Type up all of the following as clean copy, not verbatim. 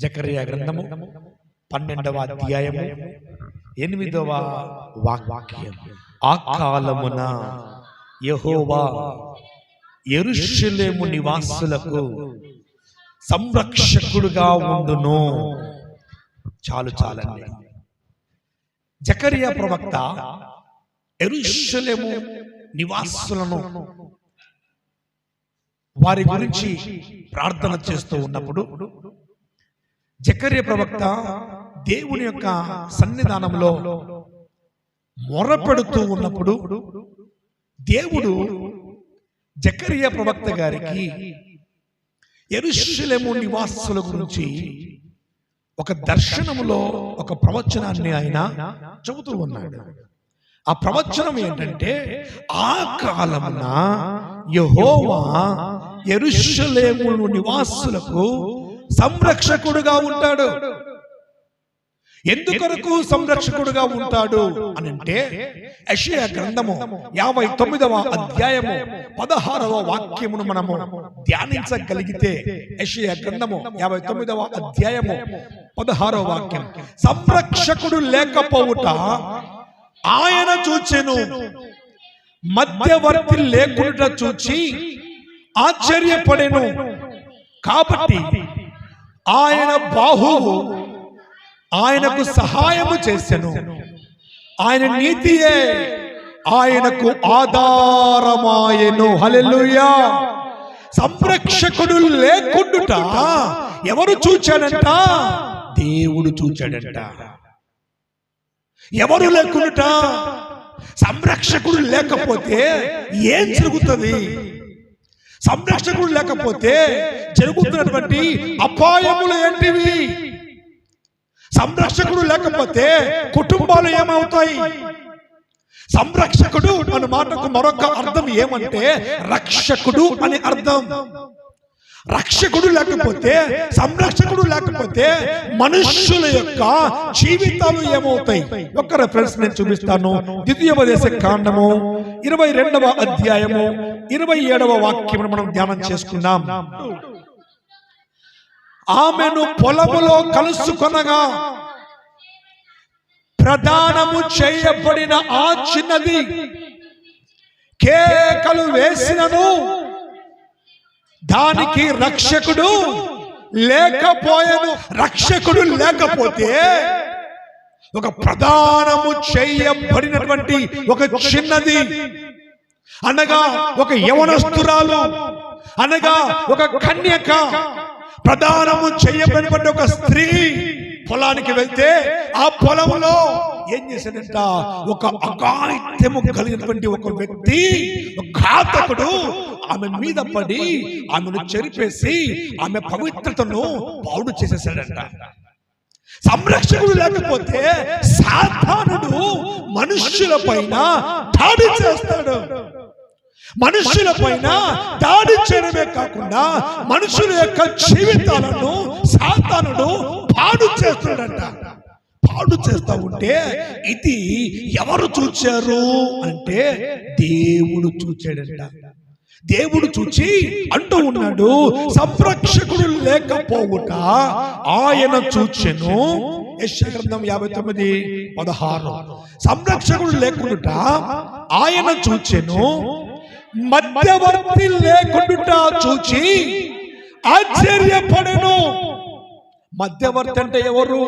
జకర్యా గ్రంథము 12వ అధ్యాయము 8వ వాక్యం. ఆ కాలమున యెహోవా యెరూషలేము నివాసులకు సంరక్షకుడుగా ఉండును. చాలండి. జకర్యా ప్రవక్త యెరూషలేము నివాసులను వారి గురించి ప్రార్థన చేస్తూ ఉన్నప్పుడు జకర్యా ప్రవక్త దేవుని యొక్క సన్నిధానంలో మొరపెడుతూ ఉన్నప్పుడు దేవుడు జకర్యా ప్రవక్త గారికి యెరూషలేము నివాసుల గురించి ఒక దర్శనములో ఒక ప్రవచనాన్ని ఆయన చెబుతూ ఉన్నాడు. ఆ ప్రవచనం ఏంటంటే, ఆ కాలమున యెహోవా యెరూషలేము నివాసులకు సంరక్షకుడుగా ఉంటాడు. ఎందుకొరకు సంరక్షకుడుగా ఉంటాడు అనంటే, యెషయా గ్రంథము 59వ అధ్యాయము 16వ వాక్యమును మనము ధ్యానించగలిగితే, యెషయా గ్రంథము 59వ అధ్యాయము 16వ వాక్యం, సంరక్షకుడు లేకపోవుట ఆయన చూచెను, మధ్యవర్తి లేకుండా చూచి ఆశ్చర్యపడెను. కాబట్టి ఆయన బాహువు ఆయనకు సహాయము చేసెను, ఆయన నీతియే ఆయనకు ఆధారమాయెను. హల్లెలూయా. సంరక్షకుడు లేకుండుట ఎవరు చూచాడంట? దేవుడు చూచాడంట. ఎవరు లేకుండుట? సంరక్షకుడు లేకపోతే ఏం జరుగుతుంది? సంరక్షకుడు లేకపోతే జరుగుతున్నటువంటి అపాయములు ఏంటివి? సంరక్షకుడు లేకపోతే కుటుంబాలు ఏమవుతాయి? సంరక్షకుడు అనే మాటకు మరొక అర్థం ఏమంటే రక్షకుడు అని అర్థం. రక్షకుడు లేకపోతే, సంరక్షకుడు లేకపోతే మనుష్యుల యొక్క జీవితాలు ఏమవుతాయి? ఒక రెఫరెన్స్ నేను చూపిస్తాను. ద్వితీయోపదేశ కాండము 22వ అధ్యాయము 27వ వాక్యం మనం ధ్యానం చేసుకుందాం. ఆమెను పొలములో కలుసుకొనగా ప్రదానము చేయబడిన ఆ చిన్నది కేకలు వేసినను దానికి రక్షకుడు లేకపోయెను. రక్షకుడు లేకపోతే ఒక ప్రదానము చేయబడినటువంటి ఒక చిన్నది అనగా ఒక యవనస్తురాలు అనగా ఒక కన్యక, ప్రదానము చేయబడినటువంటి ఒక స్త్రీ పొలానికి వెళ్తే ఆ పొలంలో ఏం చేశాడంట? ఒక అఘాయిత్యము కలిగినటువంటి ఒక వ్యక్తి, ఘాతకుడు ఆమె మీద పడి ఆమెను చెరిపేసి ఆమె పవిత్రతను పాడు చేసేసాడంట. సంరక్షకుడు లేకపోతే సాతానుడు మనుష్యుల పైన దాడి చేస్తాడు. మనుషుల పైన దాడి చేయడమే కాకుండా మనుషుల యొక్క జీవితాలను సాతానుడు పాడు చేస్తాడంట. పాడు చేస్తా ఉంటే ఇది ఎవరు చూచారు అంటే దేవుడు చూచాడంట. దేవుడు చూచి అంటూ ఉన్నాడు, సంరక్షకుడు లేకపోవుట ఆయన చూచెను. యెషయా గ్రంథం 59:16. సంరక్షకుడు లేకుండుట ఆయన చూచెను, మధ్యవర్తి లేకుండుట చూచి ఆశ్చర్యపడెను. మధ్యవర్తి అంటే ఎవరు?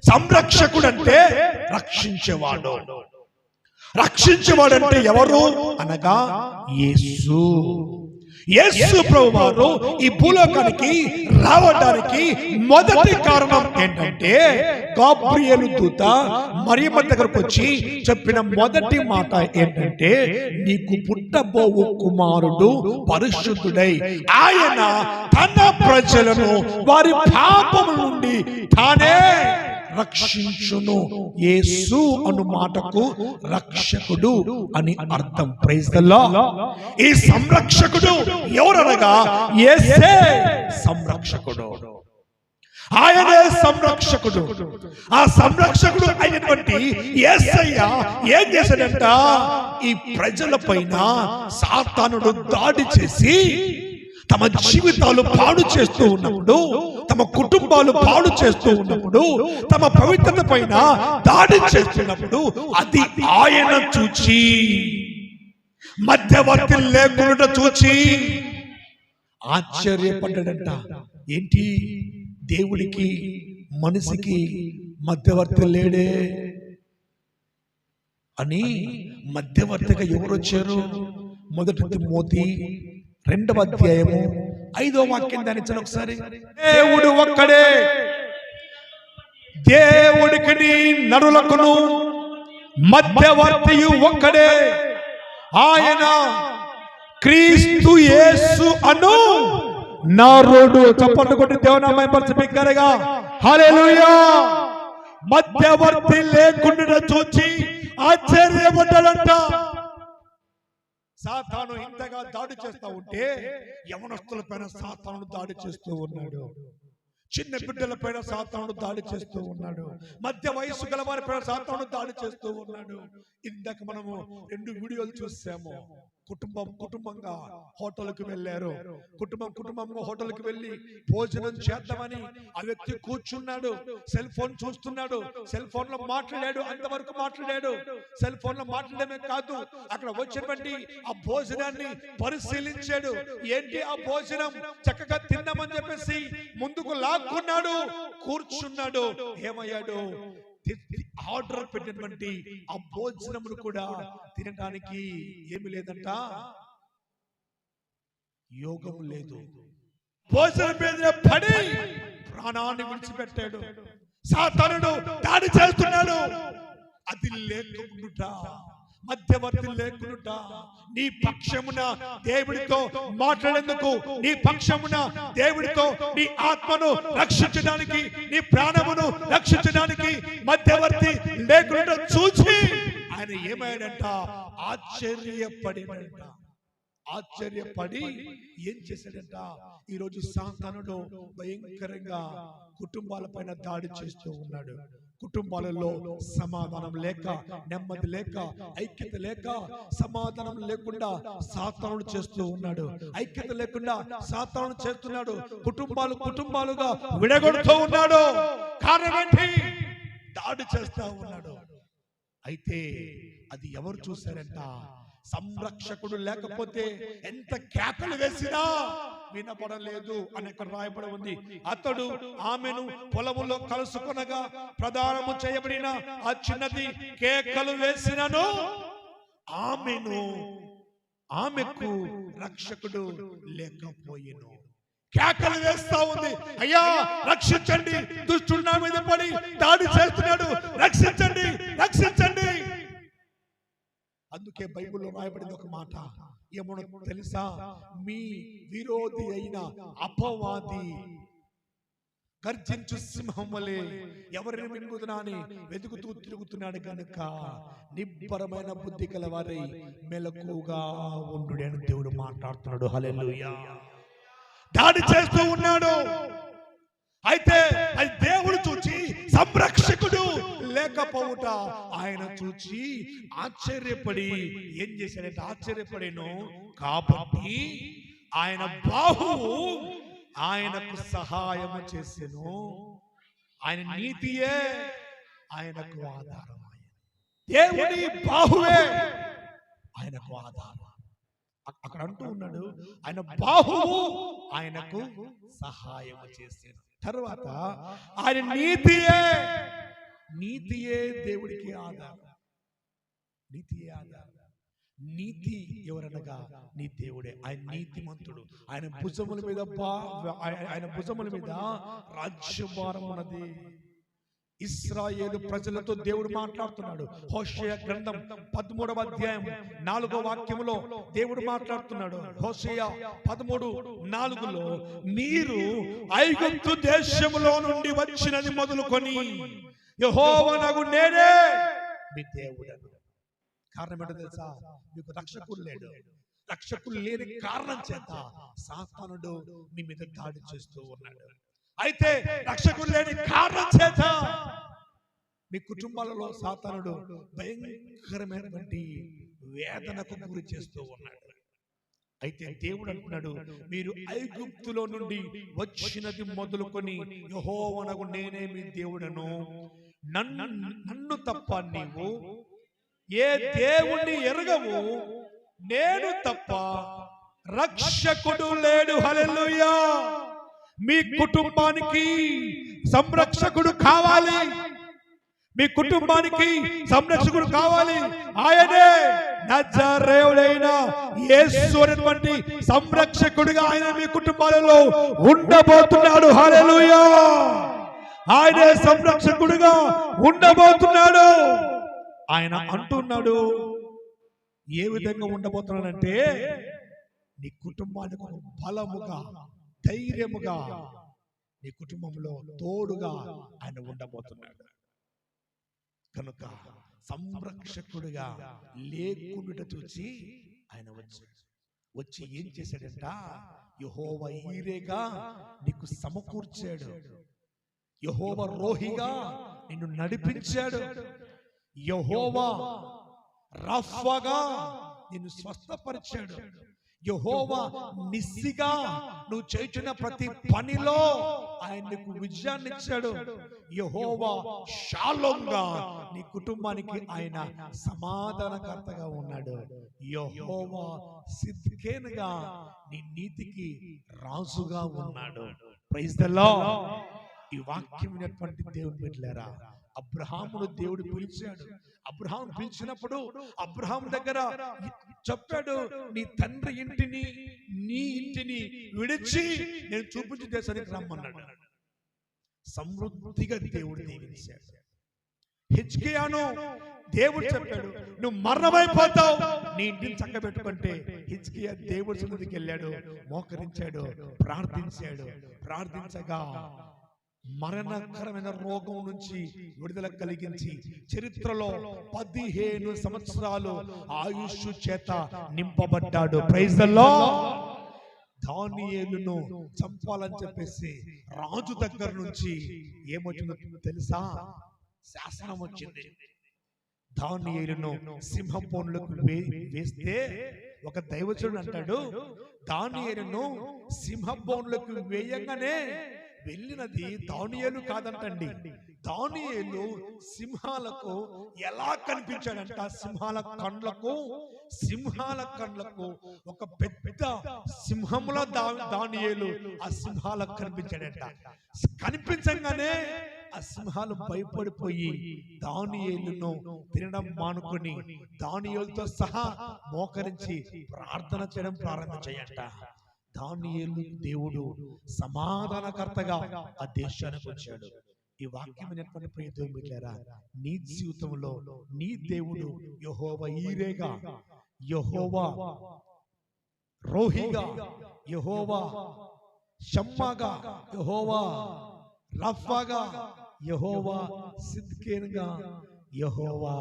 సంరక్షకుడు అంటే రక్షించేవాడు. రక్షించేవాడంటే ఎవరు అనగా యేసు. యేసు ప్రభువారు ఈ భూలోకానికి రావడానికి మొదటి కారణం ఏంటంటే, గాబ్రియేలు దూత మరియమ్మ దగ్గరకు వచ్చి చెప్పిన మొదటి మాట ఏంటంటే, నీకు పుట్టబోవు కుమారుడు పరిశుద్ధుడై ఆయన తన ప్రజలను వారి పాపముల నుండి తానే రక్షించును. యేసు అను మాటకు రక్షకుడు అని అర్థం. Praise the Lord. ఈ సంరక్షకుడు ఎవరనగా యేసే సంరక్షకుడు. ఆయనే సంరక్షకుడు. ఆ సంరక్షకుడు అయినటువంటి యేసయ్య ఏం చేశాడంట? ఈ ప్రజల పైన సాతానుడు దాడి చేసి తమ జీవితాలు పాడు చేస్తూ ఉన్నప్పుడు, తమ కుటుంబాలు పాడు చేస్తూ ఉన్నప్పుడు, తమ పవిత్రత పైన దాడి చేస్తున్నప్పుడు అది ఆయన చూచి, మధ్యవర్తి లేకుండా చూచి ఆశ్చర్యపడ్డాడంట. ఏంటి, దేవుడికి మనిషికి మధ్యవర్తి లేడే అని. మధ్యవర్తిగా ఎవరు వచ్చారు? మొదటి తిమోతి 2వ అధ్యాయము 5వ వాక్యం ధ్యానించండి ఒకసారి. దేవుడు ఒక్కడే, దేవుడికి నరులకును మధ్యవర్తియు ఒక్కడే, ఆయన క్రీస్తు యేసు అను నరుడు. చప్పట్లు కొట్టి దేవుని మహిమపరచు బిగ్గరగా హల్లెలూయా. మధ్యవర్తి లేకుండా చూచి ఆశ్చర్యపడ్డాడంట. సాతాను ఇంతగా దాడి చేస్తూ ఉంటే యవనస్తుల పైన సాతాను దాడి చేస్తూ ఉన్నాడు, చిన్న బిడ్డల పైన సాతాను దాడి చేస్తూ ఉన్నాడు, మధ్య వయసు గల వారి పైన సాతాను దాడి చేస్తూ ఉన్నాడు. ఇందాక మనము 2 వీడియోలు చూసాము. కుటుంబంగా హోటల్కి వెళ్ళారు. కుటుంబంగా హోటల్కి వెళ్ళి భోజనం చేద్దామని ఆ వ్యక్తి కూర్చున్నాడు. సెల్ ఫోన్ చూస్తున్నాడు. సెల్ ఫోన్ లో మాట్లాడాడు. అంతవరకు మాట్లాడాడు. సెల్ ఫోన్ లో మాట్లాడమే కాదు, అక్కడ వచ్చినటువంటి ఆ భోజనాన్ని పరిశీలించాడు. ఏంటి ఆ భోజనం, చక్కగా తిన్నామని చెప్పేసి ముందుకు లాక్కున్నాడు. కూర్చున్నాడు. ఏమయ్యాడు? ఆర్డర్ పెట్టినటువంటి ఆ భోజనమును కూడా తినడానికి ఏమి లేదంట, యోగం లేదు. భోజనం మీద పడి ప్రాణాన్ని విడిచిపెట్టాడు. సాతానుడు దాడి చేస్తున్నాడు. అది లేకుండా, మధ్యవర్తి లేకుండా, నీ పక్షమున దేవుడితో మాట్లాడేందుకు, నీ పక్షమున దేవుడితో నీ ఆత్మను రక్షించడానికి, నీ ప్రాణమును రక్షించడానికి మధ్యవర్తి లేకుండా చూచి ఆయన ఏమైందంట? ఆశ్చర్యపడినంట. ఆశ్చర్యపడి ఏం చేశాడంట? ఈరోజు సాతానుడు భయంకరంగా కుటుంబాల పైన దాడి చేస్తూ ఉన్నాడు. కుటుంబాలలో సమాధానం లేక, నెమ్మది లేక, ఐక్యత లేక, సమాధానం లేకుండా సాతానుడు చేస్తూ ఉన్నాడు. ఐక్యత లేకుండా సాతానుడు చేస్తున్నాడు. కుటుంబాలుగా విడగొడుతూ ఉన్నాడు. కారణం ఏంటి? దాడి చేస్తూ ఉన్నాడు. అయితే అది ఎవరు చూశారంట? సంరక్షకుడు లేకపోతే ఎంత కేకలు వేసినా వినపడలేదు అని అక్కడ రాయబడి ఉంది. అతడు ఆమెను పొలములో కలుసుకొనగా ప్రదానము చేయబడిన ఆ చిన్నది కేకలు వేసినను ఆమెకు రక్షకుడు లేకపోయెను. కేకలు వేస్తా ఉంది, అయ్యా రక్షించండి, దుష్టుడు నా మీద పడి దాడి చేస్తున్నాడు, రక్షించండి, రక్షించండి. అందుకే బైబిల్లో రాయబడింది ఒక మాట, ఏమో తెలుసా? మీ విరోధి అయిన అపవాది గర్జించు సింహం వలె ఎవరిని మింగుదునా అని వెతుకుతూ తిరుగుతున్నాడు కనుక నిబ్బరమైన బుద్ధి గల వారై మెలకుగా ఉండు అని దేవుడు మాట్లాడుతున్నాడు. హల్లెలూయా. దాడి చేస్తూ ఉన్నాడు. అయితే అది దేవుడు చూచి సంరక్షకుడు లేకపోవుట ఆయన చూచి ఆశ్చర్యపడి ఏం చేశాడంటే, ఆశ్చర్యపడేను కాబట్టి ఆయన బాహువు ఆయనకు సహాయము చేసెను. ఆయన నీతియే ఆయనకు ఆధారం. దేవుని బాహువే ఆయనకు ఆధారం. అక్కడ అంటూ ఉన్నాడు, ఆయన బాహువు ఆయనకు సహాయం చేశాను. తర్వాత ఆయన నీతియే దేవుడికి ఆధారం. నీతియే ఆధారం. నీతి ఎవరనగా నీ దేవుడే. ఆయన నీతిమంతుడు. ఆయన భుజముల మీద రాజ్యభారం ఉన్నది. ఇశ్రాయేలు ప్రజలతో దేవుడు మాట్లాడుతున్నాడు. హోషేయ గ్రంథం 13వ అధ్యాయం 4వ వాక్యములో దేవుడు మాట్లాడుతున్నాడు. హోషేయ 13:4లో మీరు ఐగుప్తు దేశములో నుండి వచ్చినది మొదలుకొని యెహోవానగు నేనే మీ దేవుడను. కారణం ఏంటో తెలుసా? మీకు రక్షకుడు లేడు. రక్షకులు లేని కారణం చేత సాతానుడు మీ మీద దాడి చేస్తూ ఉన్నాడు. అయితే రక్షకులు లేని కారణం చేత మీ కుటుంబాలలో సాతానుడు భయంకరమైనటువంటి వేదనకు గురి చేస్తూ ఉన్నాడు. అయితే దేవుడు అంటున్నాడు, మీరు ఐగుప్తులో నుండి వచ్చినది మొదలుకొని యెహోవానగు నేనే మీ దేవుడను, నన్ను తప్ప నీవు ఏ దేవుణ్ణి ఎరగవు, నేను తప్ప రక్షకుడు లేడు. హల్లెలూయా. మీ కుటుంబానికి సంరక్షకుడు కావాలి. మీ కుటుంబానికి సంరక్షకుడు కావాలి. ఆయనే నజరేయుడైన యేసు అనేటువంటి సంరక్షకుడిగా ఆయన మీ కుటుంబాలలో ఉండబోతున్నాడు. హల్లెలూయా. ఆయనే సంరక్షకుడిగా ఉండబోతున్నాడు. ఆయన అంటున్నాడు, ఏ విధంగా ఉండబోతున్నాడంటే, నీ కుటుంబానికి ఒక బలముగా, ధైర్యముగా, నీ కుటుంబంలో తోడుగా ఆయన ఉండబోతున్నాడు. కనుక సంరక్షకుడిగా లేకుండా చూసి ఆయన వచ్చి ఏం చేశాడంట? యెహోవా ఈరేగా నీకు సమకూర్చాడు. యెహోవా రోహిగా నిన్ను నడిపించాడు. యెహోవా రఫాగా నిన్ను స్వస్థపరిచాడు. యెహోవా నిస్సిగా నువ్వు చేస్తున్న ప్రతి పనిలో ఆయన నీకు విజయాన్ని ఇచ్చాడు. యెహోవా షాలోంగా నీ కుటుంబానికి ఆయన సమాధానకర్తగా ఉన్నాడు. యెహోవా సిద్కేనుగా నీ నీతికి రాజుగా ఉన్నాడు. Praise the Lord. ఈ వాక్యం విన్నటువంటి దేవుని బిడ్డలారా, అబ్రహామును దేవుడు పిలిచాడు. అబ్రహాం పిలిచినప్పుడు అబ్రహాం దగ్గర చెప్పాడు, నీ తండ్రి ఇంటిని నీ ఇంటిని విడిచి నేను చూపించే దేశానికి రమ్మన్నాడు. సమృద్ధిగా దేవుడు దీవించాడు. హిజ్కియాను దేవుడు చెప్పాడు, నువ్వు మరణమైపోతావు, నీ ఇంటిని చక్కబెట్టుకుంటే హిజ్కియా దేవుడి సన్నిధికి వెళ్ళాడు, మోకరించాడు, ప్రార్థించగా మరణకరమైన రోగం నుంచి విడుదల కలిగించి చరిత్రలో 15 సంవత్సరాలు ఆయుష్ చేత నింపబడ్డాడు. Praise the lord. దానియేలును చంపాలని చెప్పేసి రాజు దగ్గర నుంచి ఏమొచ్చిందో తెలుసా? శాసనం వచ్చింది. దానియేలును సింహపోన్లకు వేస్తే ఒక దైవజనుడు అంటాడు, దానియేలును సింహపోన్లకు వేయంగానే వెళ్ళినది దానియేలు కాదంటండి. దానియేలు సింహాలకు ఎలా కనిపించాడంట? సింహాల కండ్లకు ఒక పెద్ద సింహంలో దానియేలు ఆ సింహాలకు కనిపించాడంట. కనిపించగానే ఆ సింహాలు భయపడిపోయి దానియేలును తినడం మానుకొని దానియేలుతో సహా మోకరించి ప్రార్థన చేయడం ప్రారంభించాయంట. దానియేలు దేవుడు సమాధానకర్తగా ఆ దేశానికి వచ్చాడు. ఈ వాక్యం విన్నటువంటి ప్రియ దేవుని బిడ్డలారా, నీ జీవితంలో నీ దేవుడు యెహోవా ఈరేగా, యెహోవా రోహిగా, యెహోవా షమ్మాగా, యెహోవా రఫాగా, యెహోవా సిద్కేనుగా, యెహోవా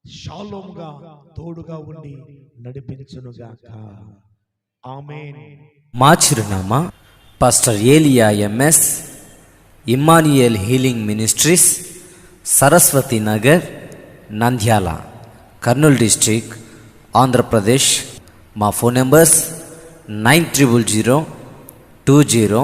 షాలోముగా తోడుగా ఉండి నడిపించునుగాక. ఆమేన్. మా చిరునామా పాస్టర్ ఏలియా MS, Emmanuel healing ministries, Saraswati Nagar, Nandyal, Kurnool district, Andhra Pradesh. మా ఫోన్ నెంబర్స్ 900020